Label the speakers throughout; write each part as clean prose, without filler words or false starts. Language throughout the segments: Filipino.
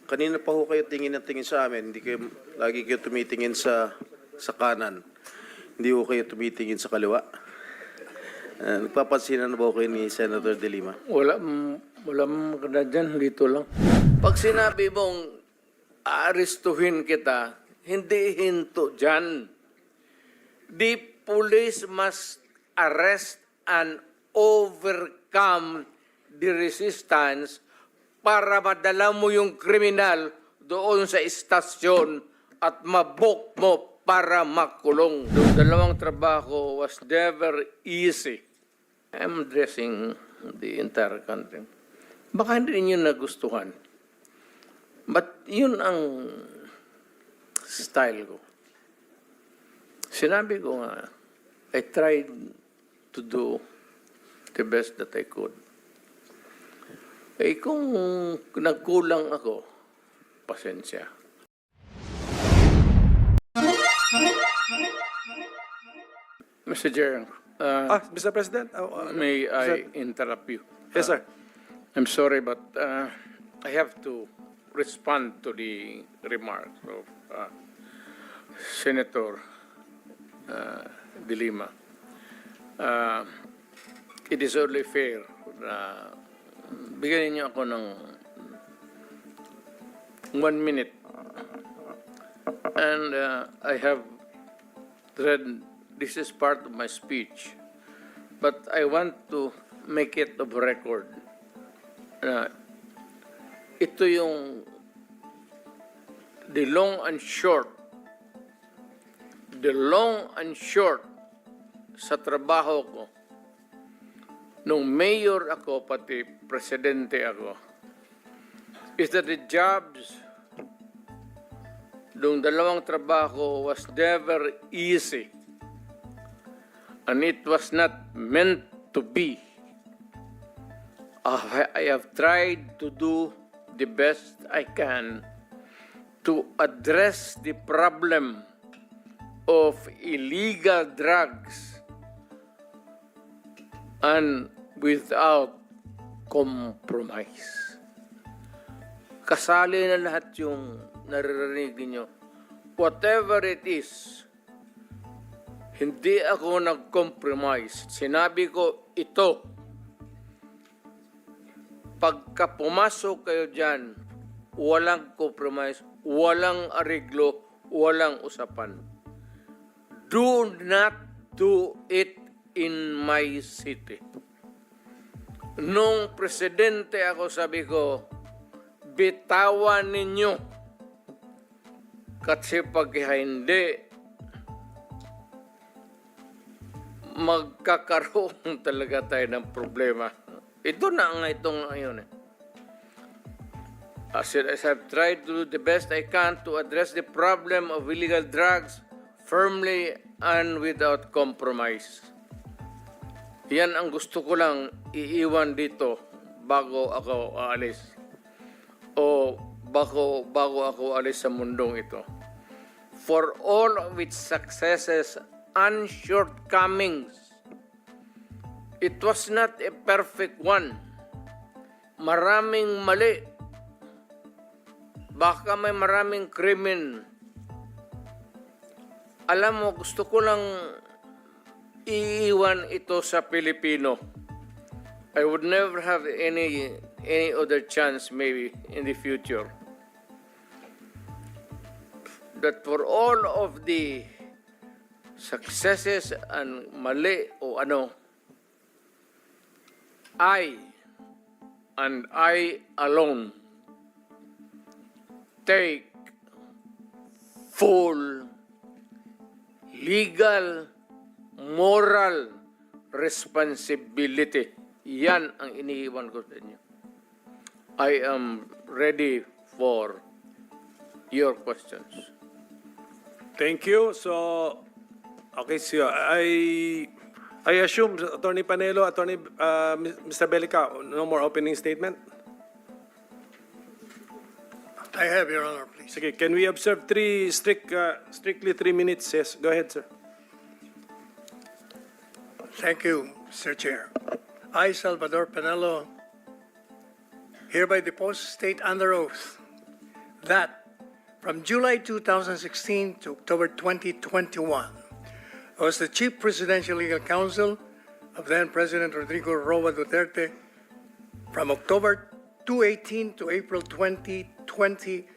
Speaker 1: Kanina pa ho kayo tingin na tingin sa amin. Hindi kayo, lagi kayo tumitingin sa kanan. Hindi ho kayo tumitingin sa kaliwa. Nagpapansinan na ba ho kayo ni Senator DeLima?
Speaker 2: Walang maganda dyan, dito lang. Pag sinabi mong aarestuhin kita, hindi hinto dyan. The police must arrest and overcome the resistance para madala mo yung kriminal doon sa istasyon at mabok mo para makulong. Yung dalawang trabaho was never easy. I'm addressing the entire country. Baka hindi niyo nagustuhan. But yun ang style ko. Sinabi ko nga, I tried to do the best that I could. Eh kung nagkulang ako, pasensya. Mr. Chair,
Speaker 3: Mr. President?
Speaker 2: may I interrupt you?
Speaker 3: Yes, sir.
Speaker 2: I'm sorry, but I have to respond to the remarks of Senator DeLima. It is only fair na bigyan niyo ako ng 1 minute. And I have read, this is part of my speech, but I want to make it of record. Ito yung the long and short sa trabaho ko. Nung mayor ako, pati presidente ako, is that the jobs nung dalawang trabaho was never easy. And it was not meant to be. I have tried to do the best I can to address the problem of illegal drugs and without compromise. Kasali na lahat yung naririnig niyo. Whatever it is, hindi ako nag-compromise. Sinabi ko ito. Pagka pumasok kayo dyan, walang compromise, walang ariglo, walang usapan. Do not do it in my city. Nung presidente ako, sabi ko, bitawan ninyo. Kasi pag hindi, magkakaroon talaga tayo ng problema. Ito na nga itong ngayon. As I've tried to do the best I can to address the problem of illegal drugs firmly and without compromise. Yan ang gusto ko lang iiwan dito bago ako aalis. O bago ako alis sa mundong ito. For all of its successes and shortcomings, it was not a perfect one. Maraming mali. Baka may maraming krimen. Alam mo, gusto ko lang iiwan ito sa Pilipino. I would never have any other chance maybe in the future. That for all of the successes and mali o ano, I and I alone take full legal, moral responsibility. Yan ang iniiwan ko sa inyo. I am ready for your questions.
Speaker 3: Thank you. So, okay, so I assume, Attorney Panelo, Mr. Belica, no more opening statement?
Speaker 4: I have, Your Honor, please.
Speaker 3: Sige, can we observe strictly 3 minutes? Yes, go ahead, sir.
Speaker 4: Thank you, Mr. Chair. I, Salvador Panelo, hereby depose, state under oath that from July 2016 to October 2021, I was the Chief Presidential Legal Counsel of then President Rodrigo Roa Duterte. From October 2018 to April 2020,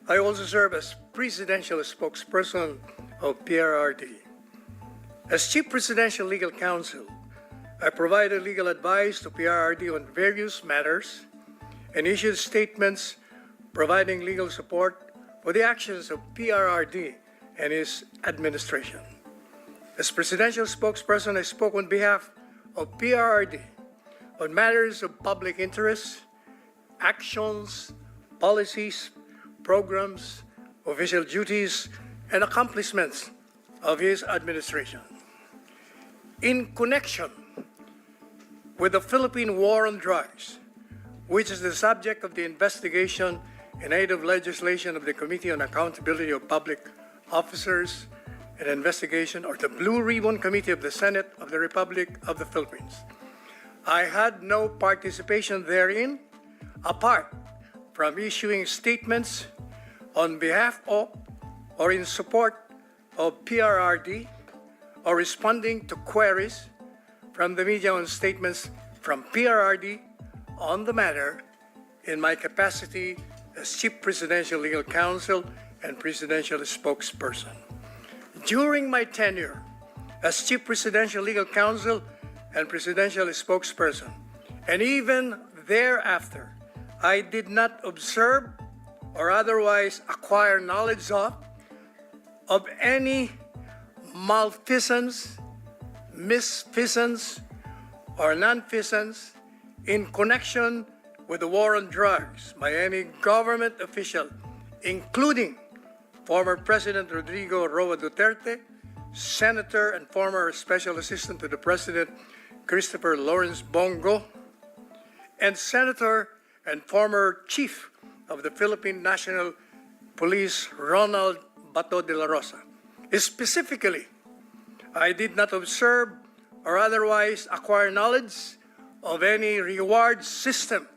Speaker 4: I also served as Presidential Spokesperson of PRRD. As Chief Presidential Legal Counsel, I provided legal advice to PRRD on various matters and issued statements providing legal support for the actions of PRRD and his administration. As Presidential Spokesperson, I spoke on behalf of PRRD on matters of public interest, actions, policies, programs, official duties, and accomplishments of his administration. In connection with the Philippine War on Drugs, which is the subject of the investigation in aid of legislation of the Committee on Accountability of Public Officers and Investigation, or the Blue Ribbon Committee of the Senate of the Republic of the Philippines. I had no participation therein, apart from issuing statements on behalf of or in support of PRRD, or responding to queries from the media on statements from PRRD on the matter in my capacity as Chief Presidential Legal Counsel and Presidential Spokesperson. During my tenure as Chief Presidential Legal Counsel and Presidential Spokesperson, and even thereafter, I did not observe or otherwise acquire knowledge of any malfeasance, misfeasance, or nonfeasance in connection with the war on drugs by any government official, including former President Rodrigo Roa Duterte, Senator and former Special Assistant to the President Christopher Lawrence Bong Go, and Senator and former Chief of the Philippine National Police Ronald Bato Dela Rosa. Specifically, I did not observe or otherwise acquire knowledge of any reward system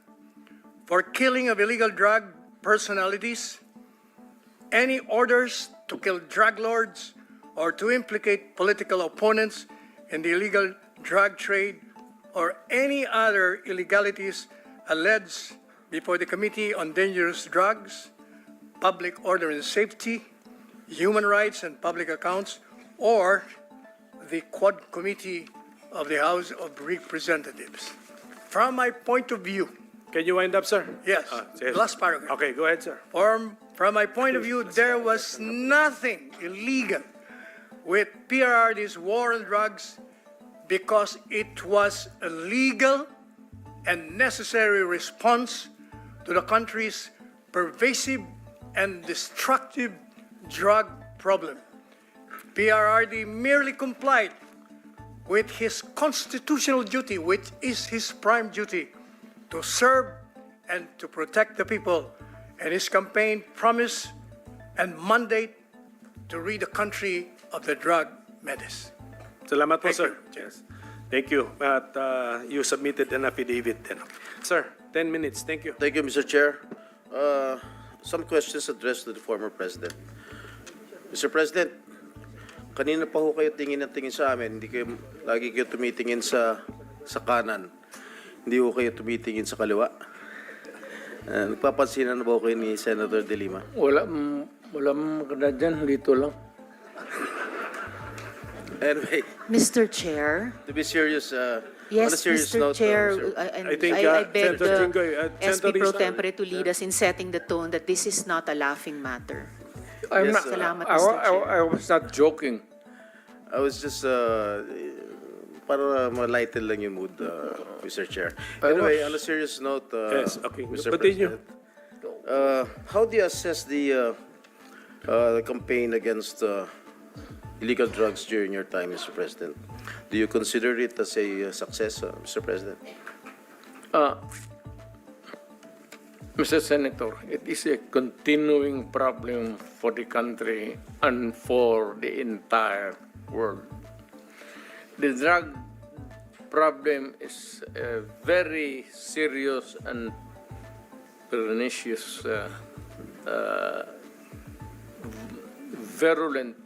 Speaker 4: for killing of illegal drug personalities, any orders to kill drug lords or to implicate political opponents in the illegal drug trade, or any other illegalities alleged before the Committee on Dangerous Drugs, Public Order and Safety, Human Rights and Public Accounts, or the Quad Committee of the House of Representatives. From my point of view,
Speaker 3: Can you wind up, sir?
Speaker 4: yes,
Speaker 3: Yes.
Speaker 4: last paragraph.
Speaker 3: Okay, go ahead, sir.
Speaker 4: From my point of view, there was nothing illegal with PRRD's war on drugs because it was a legal and necessary response to the country's pervasive and destructive drug problem. PRRD merely complied with his constitutional duty, which is his prime duty, to serve and to protect the people, and his campaign promise and mandate to rid the country of the drug menace.
Speaker 3: Salamat po,
Speaker 4: Thank
Speaker 3: sir.
Speaker 4: you.
Speaker 3: Yes. Thank you. At you submitted an affidavit then. Sir, 10 minutes. Thank you.
Speaker 1: Thank you, Mr. Chair. Some questions addressed to the former President. Mr. President, kanina pa ho kayo tingin na tingin sa amin. Lagi kayo tumitingin sa kanan. Hindi ho kayo tumitingin sa kaliwa. Nagpapansinan na ba ho kayo ni Senator DeLima?
Speaker 2: Wala maganda dyan, dito lang.
Speaker 1: Anyway,
Speaker 5: Mr. Chair.
Speaker 1: to be serious, on a
Speaker 5: Yes,
Speaker 1: serious
Speaker 5: Mr.
Speaker 1: note,
Speaker 5: Chair,
Speaker 1: sir.
Speaker 3: I think,
Speaker 5: I beg
Speaker 3: Senator
Speaker 5: the
Speaker 3: Jinggoy,
Speaker 5: SP
Speaker 3: Senator
Speaker 5: Pro
Speaker 3: Risa,
Speaker 5: Tempore to lead us in setting the tone that this is not a laughing matter.
Speaker 2: I'm
Speaker 1: Yes,
Speaker 2: not,
Speaker 5: Salamat,
Speaker 2: I,
Speaker 5: Mr.
Speaker 2: I,
Speaker 5: Chair.
Speaker 2: I was not joking.
Speaker 1: I was just, para ma-lighten lang yung mood, Mr. Chair. Anyway, on a serious note,
Speaker 3: Yes, okay.
Speaker 1: Mr.
Speaker 3: Continue.
Speaker 1: President, how do you assess the campaign against illegal drugs during your time, Mr. President? Do you consider it as a success, Mr. President?
Speaker 2: Mr. Senator, it is a continuing problem for the country and for the entire world. The drug problem is a very serious and pernicious virulent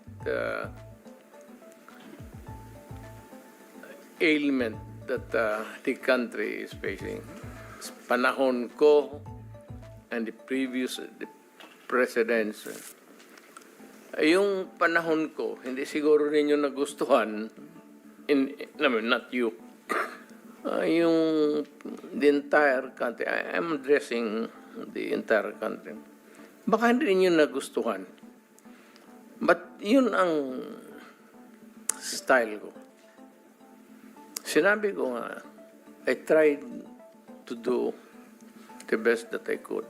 Speaker 2: ailment that the country is facing. Sa panahon ko and the previous presidents, yung panahon ko, hindi siguro ninyo nagustuhan, not you, yung the entire country. I'm addressing the entire country. Baka hindi ninyo nagustuhan. But yun ang style ko. Sinabi ko nga, I tried to do the best that I could.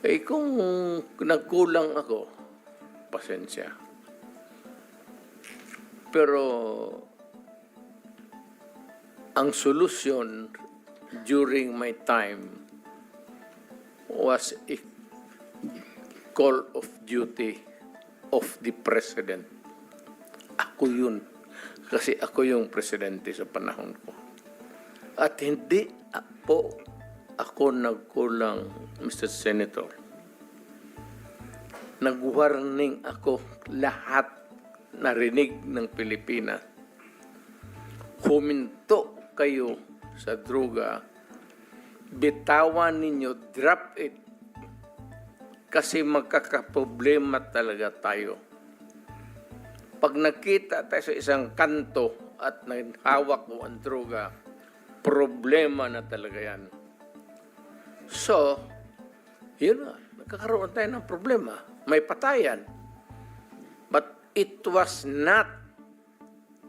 Speaker 2: Eh kung nagkulang ako, pasensya. Pero ang solusyon during my time was a call of duty of the president. Ako yun. Kasi ako yung presidente sa panahon ko. At hindi ako nagkulang, Mr. Senator. Nag-warning ako lahat narinig ng Pilipinas. Huminto kayo sa droga, bitawan ninyo, drop it. Kasi magkakaproblema talaga tayo. Pag nakita tayo sa isang kanto at naghawak mo ang droga, problema na talaga yan. So, yun na, nagkakaroon tayo ng problema. May patayan. But it was not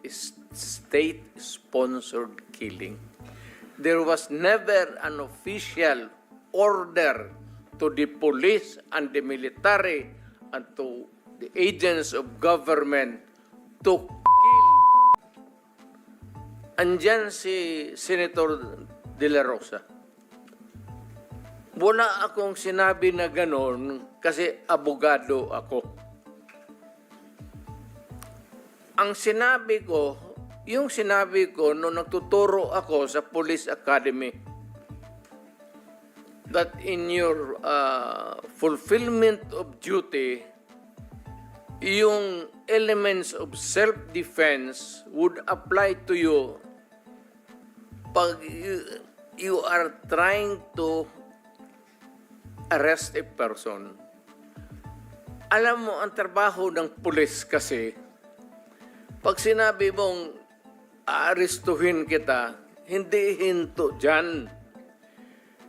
Speaker 2: a state-sponsored killing. There was never an official order to the police and the military and to the agents of government to kill. Andyan si Senator Dela Rosa. Wala akong sinabi na ganon kasi abogado ako. Ang sinabi ko, yung sinabi ko nung nagtuturo ako sa Police Academy, that in your fulfillment of duty, yung elements of self-defense would apply to you pag you are trying to arrest a person. Alam mo, ang trabaho ng pulis kasi, pag sinabi mong aarestuhin kita, hindi hinto dyan.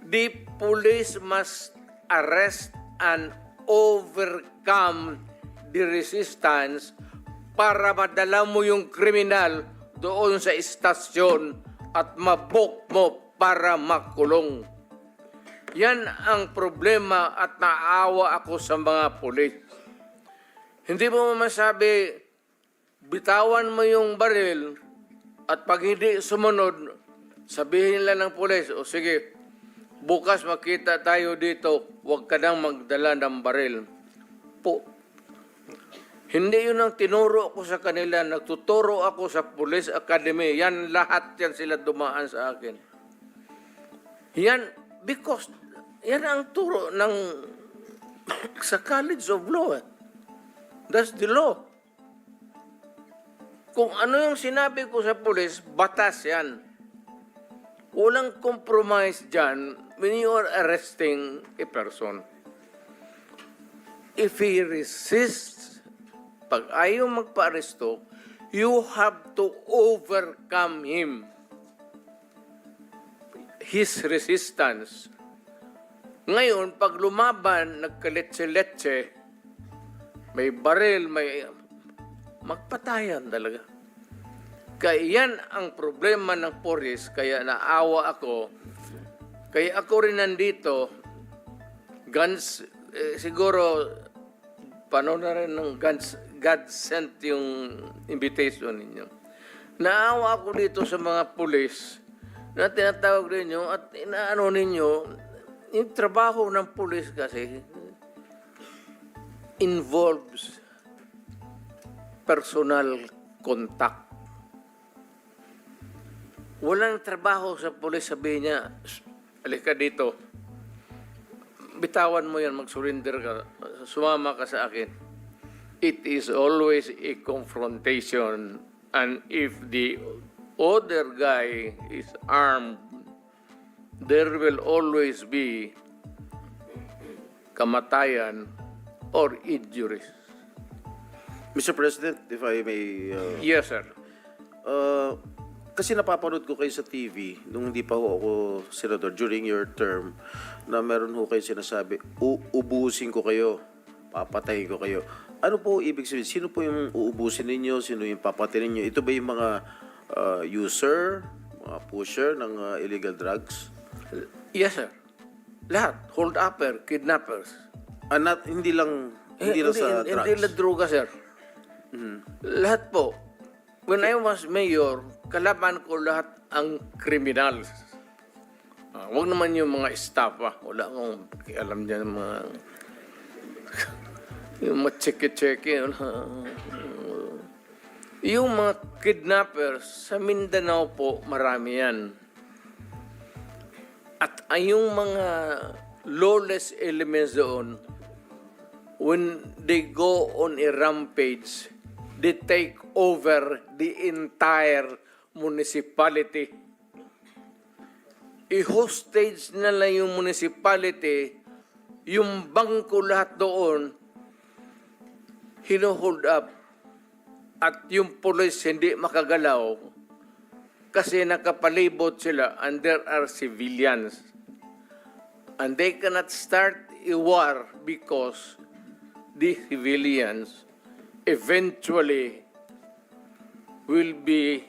Speaker 2: The police must arrest and overcome the resistance para madala mo yung kriminal doon sa istasyon at mabok mo para makulong. Yan ang problema at naawa ako sa mga pulis. Hindi mo masabi, bitawan mo yung baril at pag hindi sumunod, sabihin lang ng pulis, o sige, bukas makita tayo dito, huwag ka nang magdala ng baril. Hindi yun ang tinuro ko sa kanila. Nagtuturo ako sa Police Academy. Yan, lahat yan sila dumaan sa akin. Yan, because yan ang turo ng sa College of Law. That's the law. Kung ano yung sinabi ko sa police, batas yan. Walang compromise dyan when you are arresting a person. If he resists, pag ayaw magpa-aresto, you have to overcome him. His resistance. Ngayon, pag lumaban, nagkaletse-letse, may baril, may magpatayan talaga. Kaya yan ang problema ng pulis, kaya naawa ako. Kaya ako rin nandito, guns, siguro, paano na rin ng guns, God sent yung invitation ninyo. Naawa ako dito sa mga pulis na tinatawag ninyo at inaano ninyo, yung trabaho ng pulis kasi involves personal contact. Walang trabaho sa pulis, sabihin niya, halika dito, bitawan mo yan, mag-surrender ka, sumama ka sa akin. it is always a confrontation, and if the other guy is armed, there will always be kamatayan or injuries.
Speaker 1: Mr. President, if I may...
Speaker 2: Yes, sir.
Speaker 1: Kasi napapanood ko kayo sa TV, nung hindi pa ho ako senador, during your term, na meron ho kayo sinasabi, uubusin ko kayo, papatayin ko kayo. Ano po ibig sabihin? Sino po yung uubusin ninyo? Sino yung papatayin ninyo? Ito ba yung mga user, mga pusher ng illegal drugs?
Speaker 2: Yes, sir. Lahat. Hold-upper, kidnappers.
Speaker 1: Hindi lang sa drugs?
Speaker 2: Hindi lang droga, sir. Lahat po. When I was mayor, kalaban ko lahat ang criminals. Huwag naman yung mga staff, Wala akong alam dyan mga... yung mga cheque-cheque. Yung mga kidnappers, sa Mindanao po, marami yan. At yung mga lawless elements doon, when they go on a rampage, they take over the entire municipality. I-hostage nila yung municipality, yung bangko lahat doon, hino-hold up, at yung police hindi makagalaw kasi nakapalibot sila and there are civilians. And they cannot start a war because the civilians eventually will be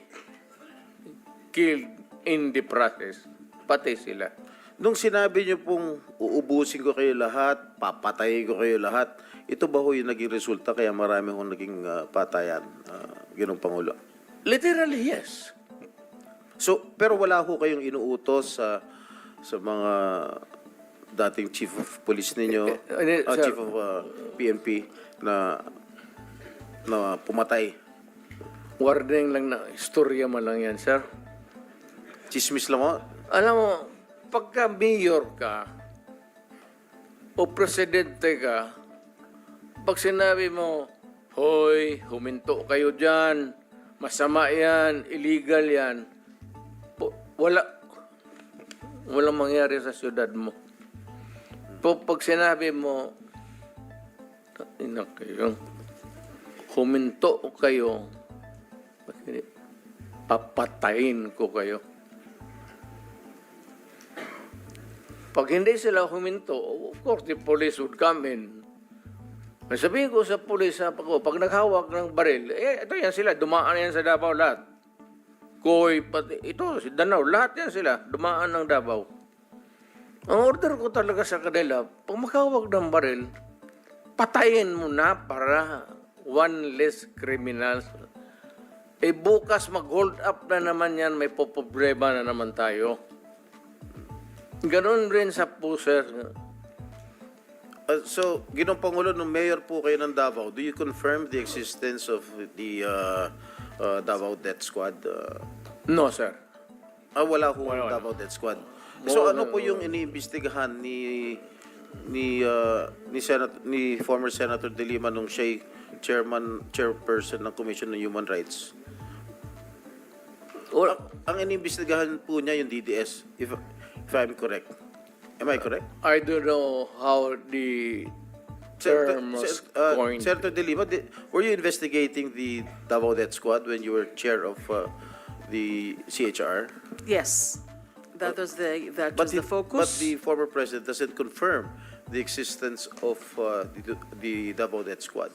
Speaker 2: killed in the process. Pati sila.
Speaker 1: Nung sinabi niyo pong uubusin ko kayo lahat, papatayin ko kayo lahat, ito ba ho yung naging resulta kaya marami hong naging patayan, Ginoong Pangulo?
Speaker 2: Literally, yes.
Speaker 1: So, pero wala ho kayong inuutos sa mga dating chief of police ninyo,
Speaker 2: Sir,
Speaker 1: chief of PNP na pumatay.
Speaker 2: Warning lang na, istorya man lang yan, sir.
Speaker 1: Chismis lang ho.
Speaker 2: Alam mo, pagka mayor ka o presidente ka, pag sinabi mo, hoy, huminto kayo dyan, masama yan, illegal yan, walang mangyari sa syudad mo. Pag sinabi mo, ina kayo, huminto kayo, papatayin ko kayo. Pag hindi sila huminto, of course, the police would come in. Sabihin ko sa police, pag naghawak ng baril, ito yan sila, dumaan yan sa Davao lahat. Koy, pati, ito, si Danao, lahat yan sila, dumaan ng Davao. Ang order ko talaga sa kanila, pag maghawak ng baril, patayin mo na para one less criminals. Bukas mag-hold up na naman yan, may poproblema na naman tayo. Ganon rin sa pusher.
Speaker 1: So, Ginoong Pangulo, nung mayor po kayo ng Davao, do you confirm the existence of the Davao Death Squad?
Speaker 2: No, sir.
Speaker 1: Wala ho Davao Death Squad. So, ano po yung iniimbestigahan ni former Senator DeLima nung siya'y chairperson ng Commission on Human Rights? Ang iniimbestigahan po niya yung DDS, if I'm correct. Am I correct?
Speaker 2: I don't know how the term was coined.
Speaker 1: Senator DeLima, were you investigating the Davao Death Squad when you were chair of the CHR?
Speaker 5: Yes, that was the focus.
Speaker 1: But the former president doesn't confirm the existence of the Davao Death Squad.